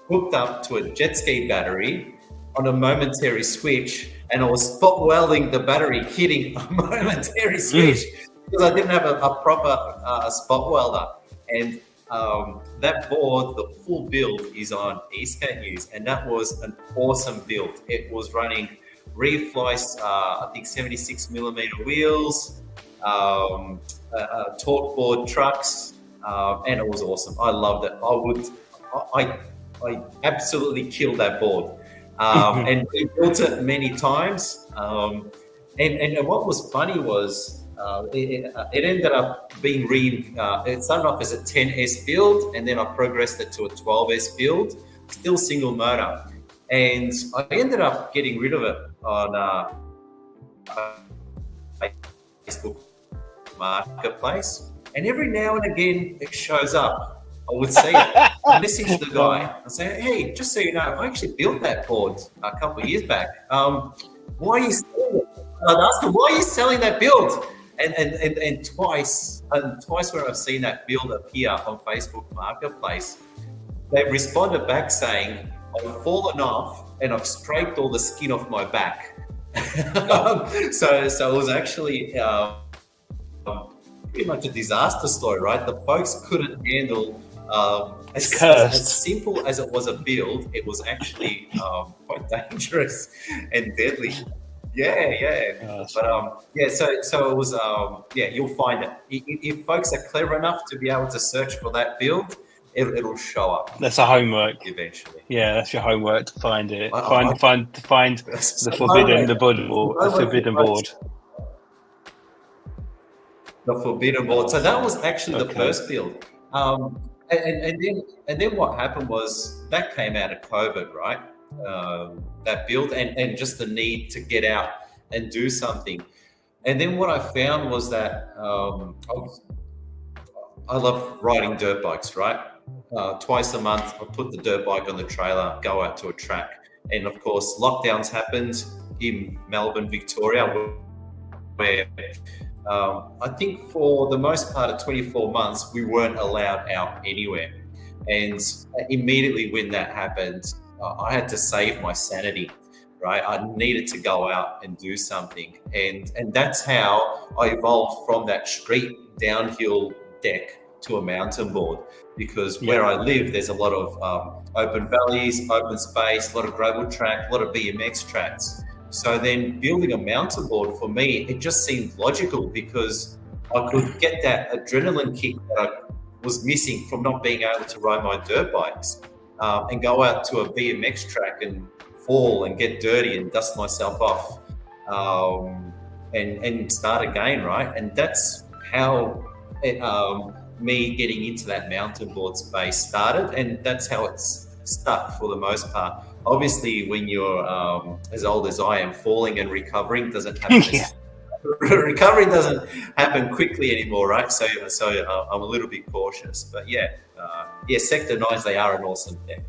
hooked up to a jet ski battery on a momentary switch, and I was spot welding the battery hitting a momentary switch because I didn't have a proper spot welder. And that board, the full build, is on ESK8 News, and that was an awesome build. It was running Reflice, I think 76mm wheels, torque board trucks, and it was awesome. I loved it. I absolutely killed that board, and we built it many times. And what was funny was it ended up being it started off as a 10S build, and then I progressed it to a 12S build, still single motor. And I ended up getting rid of it on Facebook Marketplace. And every now and again, it shows up. I would see it. I message the guy and say, hey, just so you know, I actually built that board a couple of years back. Why are you selling it? I'd ask him, why are you selling that build? And twice where I've seen that build appear on Facebook Marketplace, they've responded back saying, I've fallen off and I've scraped all the skin off my back. So it was actually pretty much a disaster story, right? The folks couldn't handle as simple as it was a build. It was actually quite dangerous and deadly. Yeah. So it was, you'll find it. If folks are clever enough to be able to search for that build, it'll show up. That's a homework. Eventually. Yeah, that's your homework to find it. Find the forbidden board. The forbidden board. So that was actually the first build. And then what happened was that came out of COVID, right? That build and just the need to get out and do something. And then what I found was that I love riding dirt bikes, right? Twice a month, I put the dirt bike on the trailer, go out to a track. And of course, lockdowns happened in Melbourne, Victoria, where I think for the most part of 24 months, we weren't allowed out anywhere. And immediately when that happened, I had to save my sanity, right? I needed to go out and do something. And that's how I evolved from that street downhill deck to a mountain board, because where I live, there's a lot of open valleys, open space, a lot of gravel track, a lot of BMX tracks. So then building a mountain board for me, it just seemed logical because I could get that adrenaline kick that I was missing from not being able to ride my dirt bikes, and go out to a BMX track and fall and get dirty and dust myself off, and start again, right? And that's how me getting into that mountain board space started, and that's how it's stuck for the most part. Obviously, when you're as old as I am, falling and recovering doesn't happen. Recovery doesn't happen quickly anymore, right? So I'm a little bit cautious, but Sector 9s, they are an awesome tech.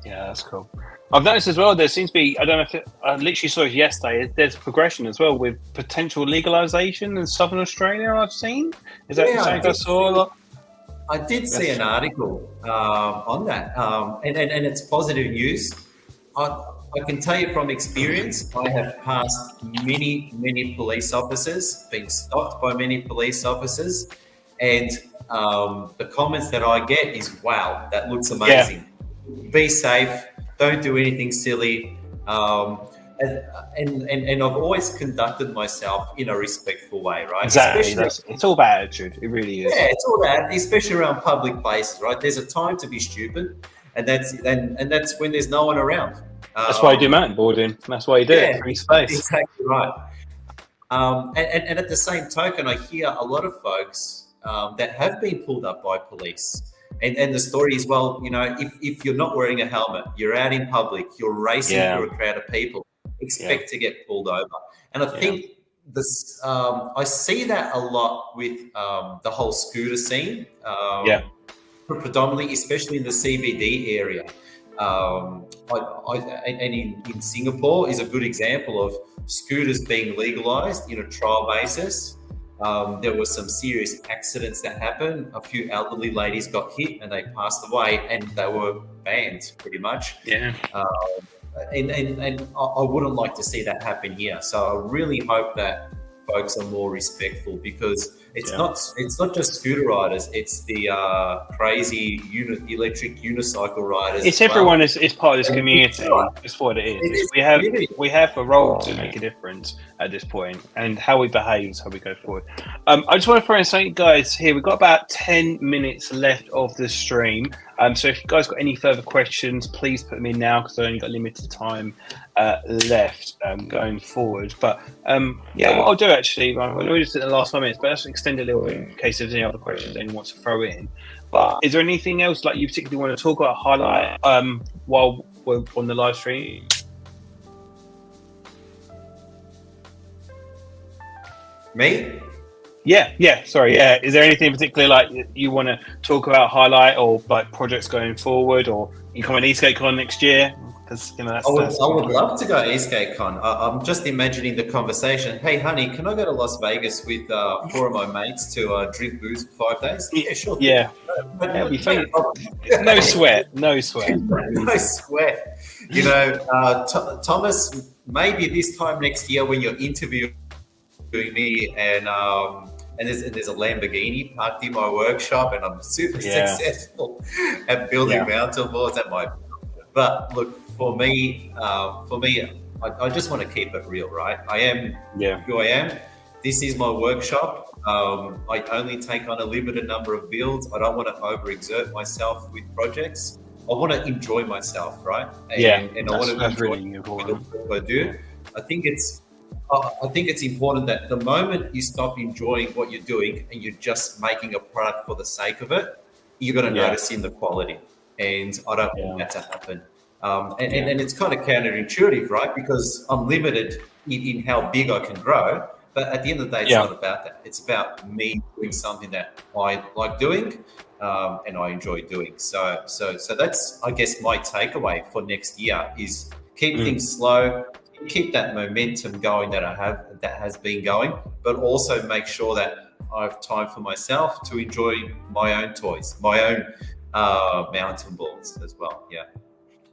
Yeah, that's cool. I've noticed as well, there seems to be, I don't know if I literally saw it yesterday, there's progression as well with potential legalization in Southern Australia, I've seen. Is that something I saw a lot? I did see an article on that, and it's positive news. I can tell you from experience, I have passed many police officers, been stopped by many police officers, and the comments that I get is, wow, that looks amazing. Be safe, don't do anything silly. And I've always conducted myself in a respectful way, right? Exactly. It's all about attitude. It really is. Yeah, it's all about, especially around public places, right? There's a time to be stupid, and that's when there's no one around. That's why you do mountain boarding. That's why you do it. Free space. Exactly right. And at the same token, I hear a lot of folks that have been pulled up by police. And the story is, well, you know, if you're not wearing a helmet, you're out in public, you're racing through a crowd of people, expect to get pulled over. And I think this, I see that a lot with the whole scooter scene. predominantly, especially in the CBD area. And in Singapore is a good example of scooters being legalized in a trial basis. There were some serious accidents that happened. A few elderly ladies got hit and they passed away, and they were banned pretty much. Yeah. And I wouldn't like to see that happen here. So I really hope that folks are more respectful, because it's not just scooter riders, it's the crazy electric unicycle riders. It's everyone is part of this community. It's what it is. We have a role to make a difference at this point, and how we behave is how we go forward. I just want to throw in something, guys. Here we've got about 10 minutes left of the stream. So if you guys got any further questions, please put them in now, because I've only got limited time left going forward. But what I'll do actually, we're just at the last 5 minutes, but let's extend a little bit in case there's any other questions anyone wants to throw in. But is there anything else like you particularly want to talk about, highlight while we're on the live stream? Me? Yeah. Sorry. Yeah. Is there anything particularly like you want to talk about, highlight, or like projects going forward, or you come on ESK8 next year? Because I would love to go ESK8. I'm just imagining the conversation. Hey, honey, can I go to Las Vegas with 4 of my mates to drink booze for 5 days? Yeah, sure. Yeah. No sweat. No sweat. No sweat. You know, Thomas, maybe this time next year when you're interviewing me, and there's a Lamborghini parked in my workshop, and I'm super successful at building mountain boards at my. But look, for me, I just want to keep it real, right? I am who I am. This is my workshop. I only take on a limited number of builds. I don't want to overexert myself with projects. I want to enjoy myself, right? And I want to enjoy really what I do. I think it's important that the moment you stop enjoying what you're doing and you're just making a product for the sake of it, you're going to notice in the quality. And I don't want that to happen. And it's kind of counterintuitive, right? Because I'm limited in how big I can grow. But at the end of the day, it's not about that. It's about me doing something that I like doing and I enjoy doing. So that's, I guess, my takeaway for next year is keep things slow, keep that momentum going that has been going, but also make sure that I have time for myself to enjoy my own toys, my own mountain boards as well.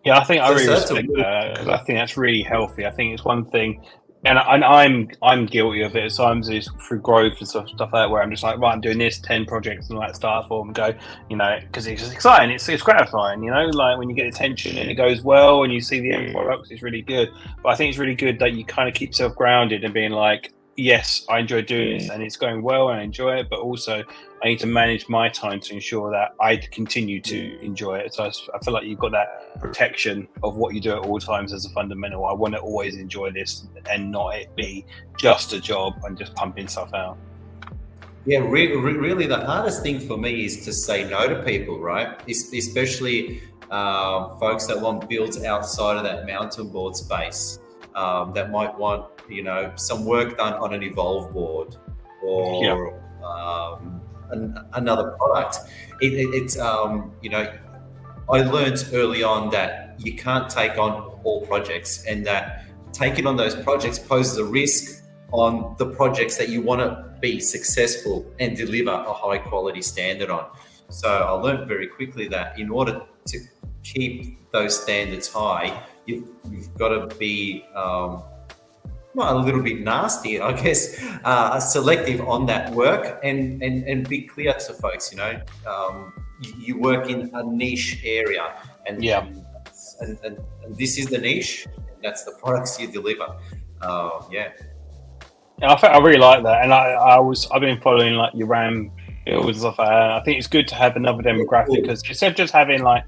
I think I really respect that, because I think that's really healthy. I think it's one thing, and I'm guilty of it at times, is through growth and stuff like that, where I'm just like, right, I'm doing this 10 projects and like start for them and go, you know, because it's just exciting, it's gratifying, you know, like when you get attention and it goes well and you see the end products, it's really good. But I think it's really good that you kind of keep yourself grounded and being like, yes, I enjoy doing this and it's going well and I enjoy it, but also I need to manage my time to ensure that I continue to enjoy it. So I feel like you've got that protection of what you do at all times as a fundamental. I want to always enjoy this and not it be just a job and just pumping stuff out. Yeah, really the hardest thing for me is to say no to people, right? Especially folks that want builds outside of that mountain board space, that might want, you know, some work done on an Evolve board or another product. It's you know, I learned early on that you can't take on all projects, and that taking on those projects poses a risk on the projects that you want to be successful and deliver a high quality standard on. So I learned very quickly that in order to keep those standards high, you've got to be a little bit nasty, I guess, selective on that work, and be clear to folks, you know, you work in a niche area, and this is the niche, and that's the products you deliver. I really like that, and I've been following like your RAM builds and stuff like that. I think it's good to have another demographic, because instead of just having like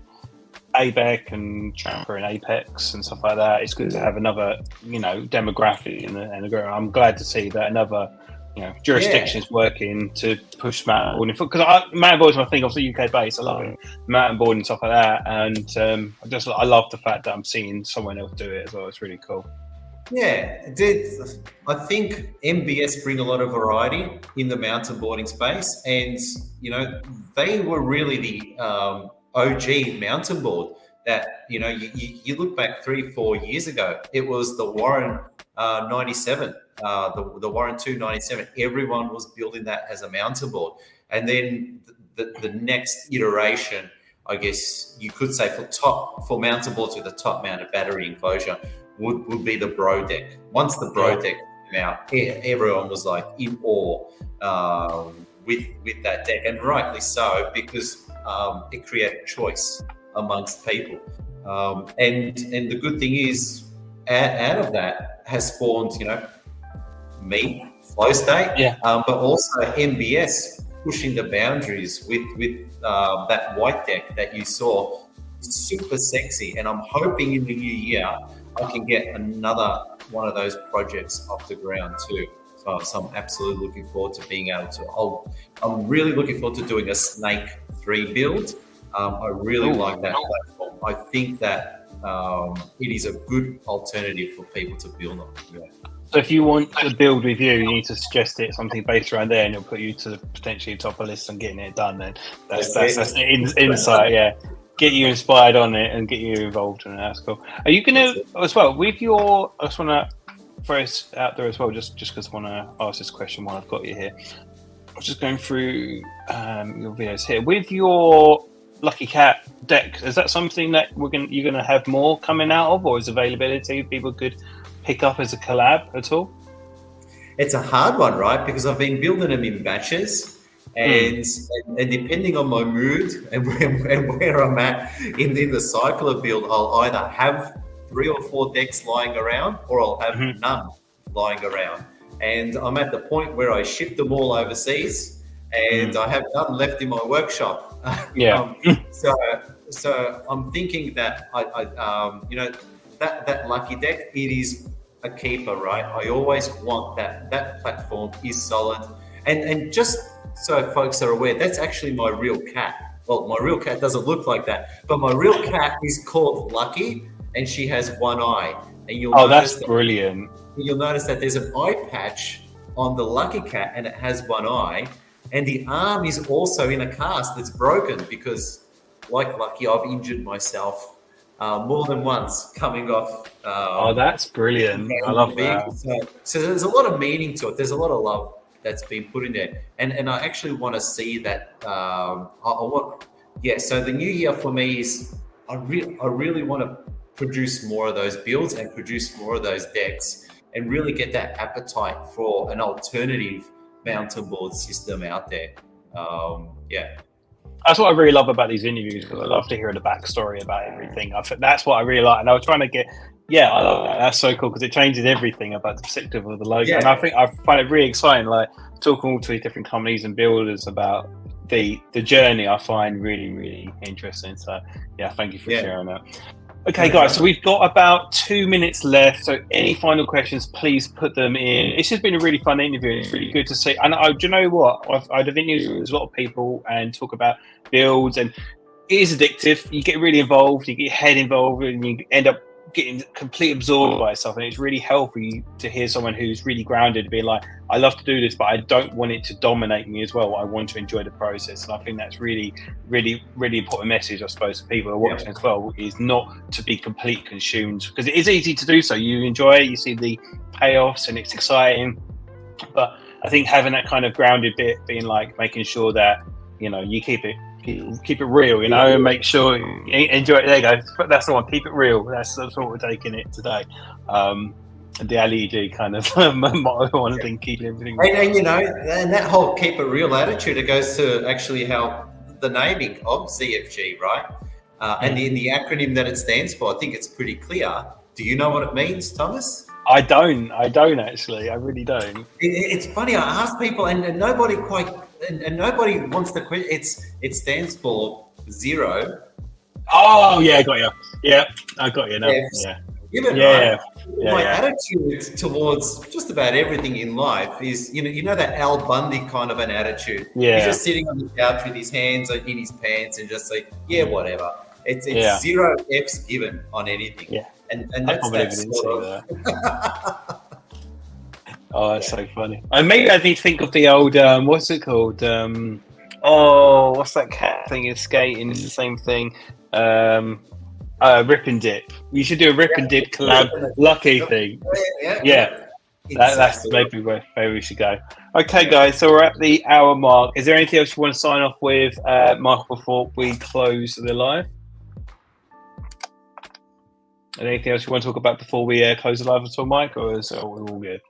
ABEC and Champer and Apex and stuff like that, it's good to have another, you know, demographic in the group. I'm glad to see that another, you know, jurisdiction is working to push mountain boarding, because mountain boarding is my thing, obviously UK based. I love mountain boarding and stuff like that, and I love the fact that I'm seeing someone else do it as well. It's really cool. Yeah, I think MBS bring a lot of variety in the mountain boarding space, and they were really the OG mountain board. That you look back 3-4 years ago, it was the Warren 97, the Warren 297. Everyone was building that as a mountain board, and then the next iteration, I guess you could say, for mountain boards with a top mounted battery enclosure would be the Bro Deck. Once the Bro Deck came out, everyone was like in awe with that deck, and rightly so, because it created choice amongst people. And the good thing is, out of that has spawned, me, Flow State, but also MBS pushing the boundaries with that white deck that you saw. It's super sexy, and I'm hoping in the new year I can get another one of those projects off the ground too. So I'm absolutely looking forward to being able to. I'm really looking forward to doing a Snake 3 build. I really like that platform. I think that it is a good alternative for people to build on. Yeah. So if you want to build with you need to suggest it something based around there, and it'll put you to potentially top of list on getting it done. Then that's the insight. Yeah. Get you inspired on it and get you involved in it. That's cool. Are you going to, as well, with your, I just want to throw this out there as well, just because I want to ask this question while I've got you here. I was just going through your videos here. With your Lucky Cat deck, is that something that you're going to have more coming out of, or is availability people could pick up as a collab at all? It's a hard one, right? Because I've been building them in batches. And depending on my mood and where I'm at in the cycle of build, I'll either have 3 or 4 decks lying around, or I'll have none lying around. And I'm at the point where I ship them all overseas, and I have none left in my workshop. So I'm thinking that that Lucky deck, it is a keeper, right? I always want that platform is solid, and just so folks are aware, that's actually my real cat. Well, my real cat doesn't look like that, but my real cat is called Lucky, and she has one eye. And you'll that's brilliant. You'll notice that there's an eye patch on the Lucky cat, and it has one eye, and the arm is also in a cast that's broken because, like Lucky, I've injured myself more than once coming off. That's brilliant. I love that. So there's a lot of meaning to it. There's a lot of love that's been put in there, and I actually want to see that. So the new year for me is I really want to produce more of those builds and produce more of those decks, and really get that appetite for an alternative mountain board system out there. That's what I really love about these interviews, because I love to hear the backstory about everything. That's what I really like, and I was trying to get. Yeah, I love that. That's so cool, because it changes everything about the perspective of the logo. And I think I find it really exciting, like talking all to these different companies and builders about the journey. I find really, really interesting. So yeah, thank you for sharing that. Okay, guys, so we've got about 2 minutes left. So any final questions, please put them in. It's just been a really fun interview. It's really good to see. And do you know what? I've been interviewing a lot of people and talk about builds, and it is addictive. You get really involved, you get your head involved, and you end up getting completely absorbed by stuff. And it's really healthy to hear someone who's really grounded being like, I love to do this, but I don't want it to dominate me as well. I want to enjoy the process. And I think that's really, really, really important message, I suppose, to people who are watching as well, is not to be completely consumed, because it is easy to do so. You enjoy it, you see the payoffs, and it's exciting. But I think having that kind of grounded bit, being like making sure that, you keep it real, and make sure you enjoy it. There you go. But that's the one. Keep it real. That's what we're taking it today. The LED kind of motto on thing, keeping everything real. And that whole keep it real attitude, it goes to actually how the naming of ZFG, right? And the acronym that it stands for, I think it's pretty clear. Do you know what it means, Thomas? I don't actually. I really don't. It's funny. I ask people, and nobody quite. And nobody wants the question. It stands for zero. Oh yeah, I got you. Yeah, I got you now. My attitude towards just about everything in life is, that Al Bundy kind of an attitude. Yeah. He's just sitting on the couch with his hands in his pants and just like, whatever. It's 0 F's given on anything. Yeah. And I that's can't believe I that didn't see sort of. that. Oh, that's so funny. And maybe I need to think of the old what's it called? What's that cat thing in skating? It's the same thing. Rip and dip. We should do a rip and dip collab lucky thing. Yeah. That's maybe where we should go. Okay, guys. So we're at the hour mark. Is there anything else you want to sign off with, Mark, before we close the live? Anything else you want to talk about before we close the live at all, Mike, or is we all good?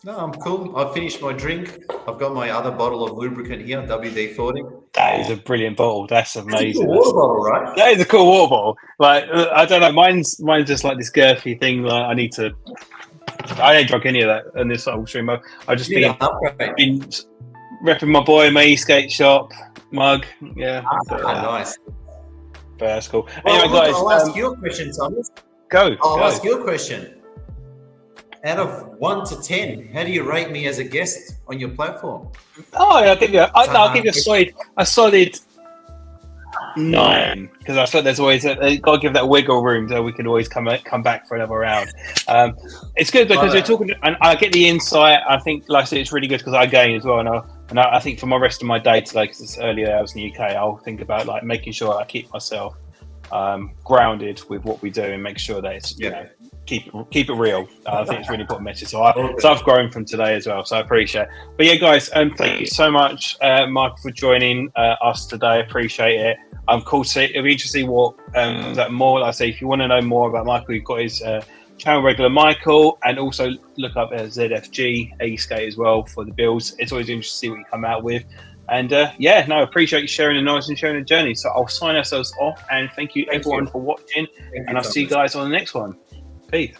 No, I'm cool. I've finished my drink. I've got my other bottle of lubricant here, WD-40. That is a brilliant bottle. That's amazing. It's a water bottle, right? That is a cool water bottle. Like I don't know, mine's just like this girthy thing. Like I ain't drunk any of that in this whole stream. I've just been repping my boy, my ESK8 shop mug. Yeah, nice. But that's cool. Well, anyway, guys, I'll ask you a question, Thomas. I'll ask you a question. Out of 1 to 10, how do you rate me as a guest on your platform? Oh, I'll give you a solid 9, because I thought there's always got to give that wiggle room so we can always come back for another round. It's good because we're talking, and I get the insight. I think, like I said, it's really good because I gain as well, and I think for my rest of my day today, because it's earlier hours in the UK, I'll think about like making sure I keep myself grounded with what we do and make sure that it's keep it real. I think it's a really important message. So I've grown from today as well. So I appreciate it. But yeah, guys, thank you so much, Michael, for joining us today. Appreciate it. Cool. So it'll be interesting what that more. Like I say, if you want to know more about Michael, you've got his channel, Regular Michael, and also look up ZFG ESK8 as well for the builds. It's always interesting to see what you come out with. And I appreciate you sharing the knowledge and sharing the journey. So I'll sign ourselves off and thank you everyone for watching. And I'll see you guys on the next one. Peace.